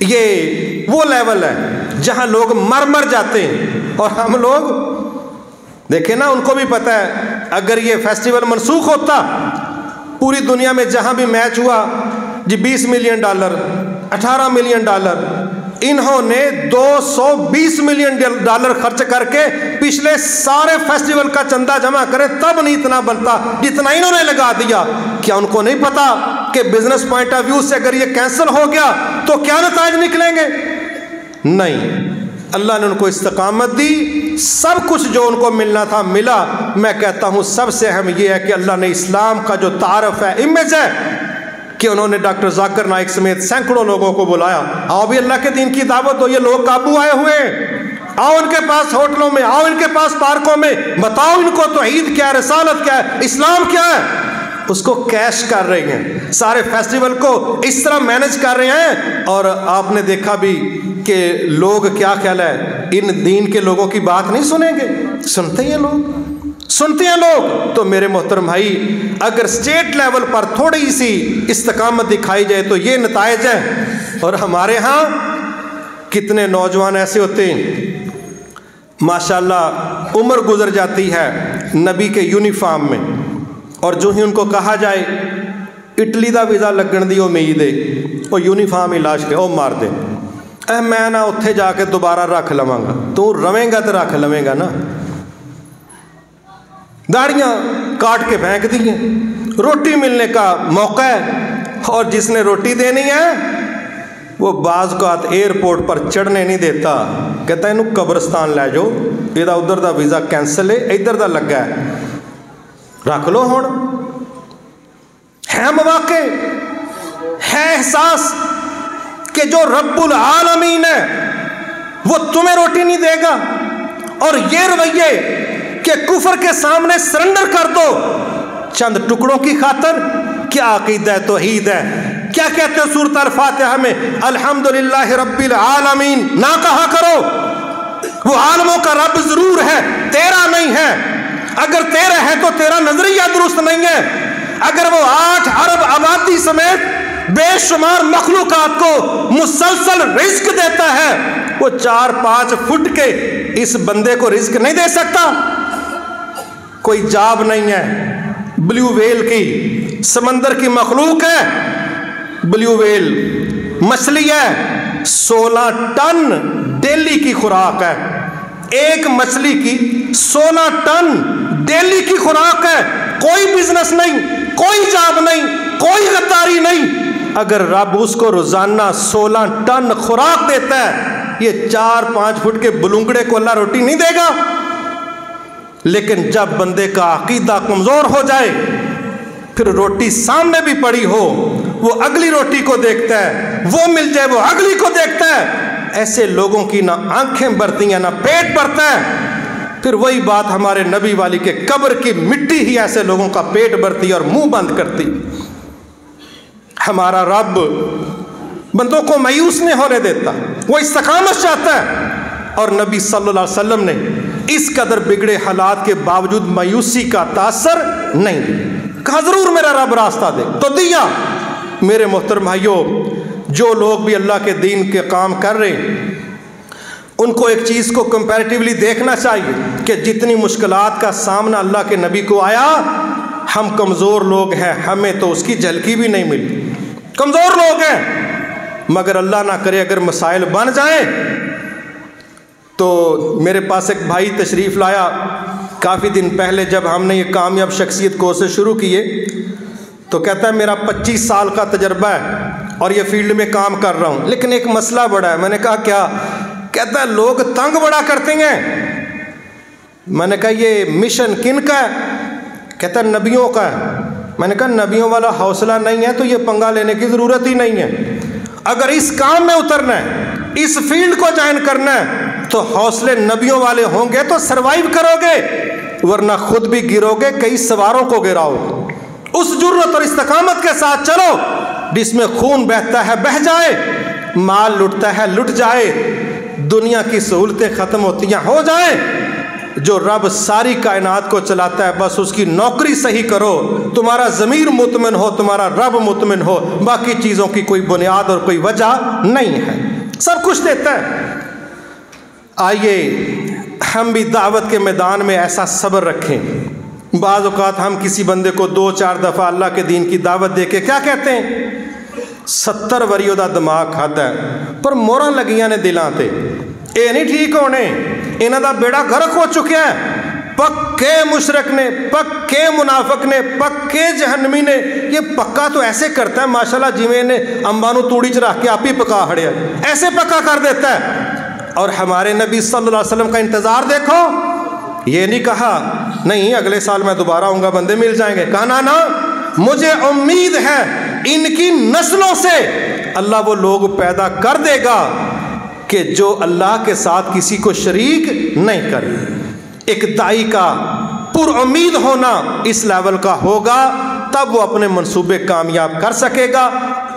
یہ وہ لیول ہے جہاں لوگ مر جاتے ہیں، اور ہم لوگ دیکھیں نا، ان کو بھی پتہ ہے اگر یہ فیسٹیول منسوخ ہوتا، پوری دنیا میں جہاں بھی میچ ہوا جی $20 ملین، $18 ملین، انہوں نے $220 ملین خرچ کر کے پچھلے سارے فیسٹیول کا چندہ جمع کرے تب نہیں اتنا بنتا جتنا انہوں نے لگا دیا۔ کیا ان کو نہیں پتا کہ بزنس پوائنٹ آف ویو سے اگر یہ کینسل ہو گیا تو کیا نتائج نکلیں گے؟ نہیں، اللہ نے ان کو استقامت دی، سب کچھ جو ان کو ملنا تھا ملا۔ میں کہتا ہوں سب سے اہم یہ ہے کہ اللہ نے اسلام کا جو تعارف ہے، امیج ہے، کہ انہوں نے ڈاکٹر ذاکر نائک سمیت سینکڑوں لوگوں کو بلایا، آؤ بھی اللہ کے دین کی دعوت ہو، یہ لوگ قابو آئے ہوئے ہیں، آؤ ان کے پاس ہوٹلوں میں، آؤ ان کے پاس پارکوں میں، بتاؤ ان کو توحید کیا ہے، رسالت کیا ہے، اسلام کیا ہے۔ اس کو کیش کر رہے ہیں، سارے فیسٹیول کو اس طرح مینج کر رہے ہیں۔ اور آپ نے دیکھا بھی کہ لوگ کیا خیال ہے، ان دین کے لوگوں کی بات نہیں سنیں گے، سنتے ہیں لوگ، سنتے ہیں لوگ۔ تو میرے محترم بھائی، اگر اسٹیٹ لیول پر تھوڑی سی استقامت دکھائی جائے تو یہ نتائج ہیں۔ اور ہمارے ہاں کتنے نوجوان ایسے ہوتے ہیں، ماشاءاللہ عمر گزر جاتی ہے نبی کے یونیفارم میں، اور جو ہی ان کو کہا جائے اٹلی دا ویزا لگن دی امید ہے، وہ یونیفارم ہی لاش کے او مار دے، میں نہ اتھے جا کے دوبارہ رکھ لواں گا۔ تو رویں گا تو رکھ لویں گا نا، داڑیاں کاٹ کے پھینک دی ہیں، روٹی ملنے کا موقع ہے، اور جس نے روٹی دینی ہے وہ بعض اوقات ایئرپورٹ پر چڑھنے نہیں دیتا، کہتا ہے انہوں قبرستان لے جاؤ، یہ ادھر دا ویزا کینسل ہے، ادھر دا لگا ہے، رکھ لو۔ ہون ہے مواقع، ہے احساس کہ جو رب العالمین ہے وہ تمہیں روٹی نہیں دے گا، اور یہ رویے کہ کفر کے سامنے سرنڈر کر دو چند ٹکڑوں کی خاطر، کیا عقیدہ ہے، توحید ہے؟ کیا کہتے ہیں سورۃ الفاتحہ میں، الحمدللہ رب العالمین نہ کہا کرو، وہ عالموں کا رب ضرور ہے، تیرا نہیں ہے۔ اگر تیرا ہے تو تیرا نظریہ درست نہیں ہے۔ اگر وہ 8 ارب آبادی سمیت بے شمار مخلوقات کو مسلسل رزق دیتا ہے، وہ 4-5 فٹ کے اس بندے کو رزق نہیں دے سکتا؟ کوئی جاب نہیں ہے، بلیو ویل کی سمندر کی مخلوق ہے، بلیو ویل مچھلی ہے، 16 ٹن ڈیلی کی خوراک ہے، ایک مچھلی کی 16 ٹن ڈیلی کی خوراک ہے، کوئی بزنس نہیں، کوئی جاب نہیں، کوئی غداری نہیں۔ اگر رب اس کو روزانہ 16 ٹن خوراک دیتا ہے، یہ 4-5 فٹ کے بلونگڑے کو اللہ روٹی نہیں دے گا؟ لیکن جب بندے کا عقیدہ کمزور ہو جائے، پھر روٹی سامنے بھی پڑی ہو وہ اگلی روٹی کو دیکھتا ہے، وہ مل جائے وہ اگلی کو دیکھتا ہے، ایسے لوگوں کی نہ آنکھیں بھرتی ہیں نہ پیٹ بھرتا ہے۔ پھر وہی بات ہمارے نبی والی کہ قبر کی مٹی ہی ایسے لوگوں کا پیٹ بھرتی اور منہ بند کرتی۔ ہمارا رب بندوں کو مایوس نہیں ہونے دیتا، وہ استقامت چاہتا ہے، اور نبی صلی اللہ علیہ وسلم نے اس قدر بگڑے حالات کے باوجود مایوسی کا تاثر نہیں دیا، کہا ضرور میرا رب راستہ دے، تو دیا۔ میرے محترم بھائیوں، جو لوگ بھی اللہ کے دین کے کام کر رہے ہیں، ان کو ایک چیز کو کمپیریٹیولی دیکھنا چاہیے کہ جتنی مشکلات کا سامنا اللہ کے نبی کو آیا، ہم کمزور لوگ ہیں، ہمیں تو اس کی جھلکی بھی نہیں ملی، کمزور لوگ ہیں۔ مگر اللہ نہ کرے اگر مسائل بن جائیں تو میرے پاس ایک بھائی تشریف لایا کافی دن پہلے، جب ہم نے یہ کامیاب شخصیت کورسز شروع کیے تو کہتا ہے میرا 25 سال کا تجربہ ہے اور یہ فیلڈ میں کام کر رہا ہوں، لیکن ایک مسئلہ بڑا ہے۔ میں نے کہا کیا؟ کہتا ہے لوگ تنگ بڑا کرتے ہیں۔ میں نے کہا یہ مشن کن کا ہے؟ کہتا ہے نبیوں کا ہے۔ میں نے کہا نبیوں والا حوصلہ نہیں ہے تو یہ پنگا لینے کی ضرورت ہی نہیں ہے۔ اگر اس کام میں اترنا ہے، اس فیلڈ کو جوائن کرنا ہے تو حوصلے نبیوں والے ہوں گے تو سروائیو کرو گے، ورنہ خود بھی گرو گے، کئی سواروں کو گراؤ گے۔ اس جرت اور استقامت کے ساتھ چلو جس میں خون بہتا ہے بہہ جائے، مال لٹتا ہے لٹ جائے، دنیا کی سہولتیں ختم ہوتی ہیں ہو جائیں۔ جو رب ساری کائنات کو چلاتا ہے بس اس کی نوکری صحیح کرو، تمہارا ضمیر مطمئن ہو، تمہارا رب مطمئن ہو، باقی چیزوں کی کوئی بنیاد اور کوئی وجہ نہیں ہے۔ سب کچھ دیتا ہے۔ آئیے ہم بھی دعوت کے میدان میں ایسا صبر رکھیں۔ بعض اوقات ہم کسی بندے کو 2-4 دفعہ اللہ کے دین کی دعوت دے کے کیا کہتے ہیں؟ 70 وریوں دا دماغ کھادا ہے پر موراں لگیاں نے دلاں تے، اے نہیں ٹھیک ہونے، انہاں دا بیڑا غرق ہو چکا ہے، پکے مشرک نے، پکے منافق نے، پکے جہنمی نے۔ یہ پکا تو ایسے کرتا ہے ماشاءاللہ جی میں نے امبانو توڑی چ رکھ کے آپ ہی پکا ہڑیا، ایسے پکا کر دیتا ہے۔ اور ہمارے نبی صلی اللہ علیہ وسلم کا انتظار دیکھو، یہ نہیں کہا نہیں اگلے سال میں دوبارہ آؤں گا بندے مل جائیں گے، کہا نا مجھے امید ہے ان کی نسلوں سے اللہ وہ لوگ پیدا کر دے گا کہ جو اللہ کے ساتھ کسی کو شریک نہیں کرے۔ ایک دائی کا پر امید ہونا اس لیول کا ہوگا تب وہ اپنے منصوبے کامیاب کر سکے گا۔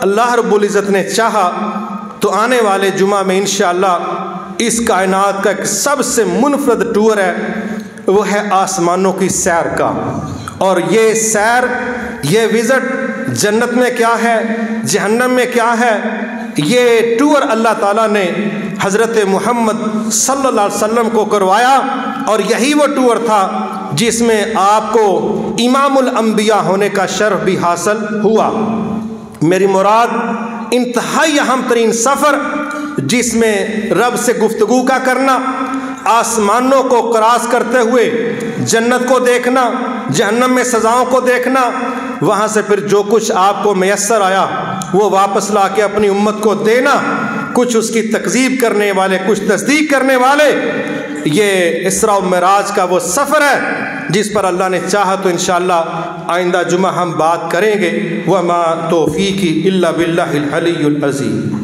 اللہ رب العزت نے چاہا تو آنے والے جمعہ میں انشاءاللہ اس کائنات کا ایک سب سے منفرد ٹور ہے، وہ ہے آسمانوں کی سیر کا۔ اور یہ سیر، یہ وزٹ جنت میں کیا ہے، جہنم میں کیا ہے، یہ ٹور اللہ تعالیٰ نے حضرت محمد صلی اللہ علیہ وسلم کو کروایا، اور یہی وہ ٹور تھا جس میں آپ کو امام الانبیاء ہونے کا شرف بھی حاصل ہوا۔ میری مراد انتہائی اہم ترین سفر جس میں رب سے گفتگو کا کرنا، آسمانوں کو کراس کرتے ہوئے جنت کو دیکھنا، جہنم میں سزاؤں کو دیکھنا، وہاں سے پھر جو کچھ آپ کو میسر آیا وہ واپس لا کے اپنی امت کو دینا، کچھ اس کی تکذیب کرنے والے، کچھ تصدیق کرنے والے۔ یہ اسراء و معراج کا وہ سفر ہے جس پر اللہ نے چاہا تو انشاءاللہ آئندہ جمعہ ہم بات کریں گے۔ وما توفیقی الا باللہ العلی العظیم۔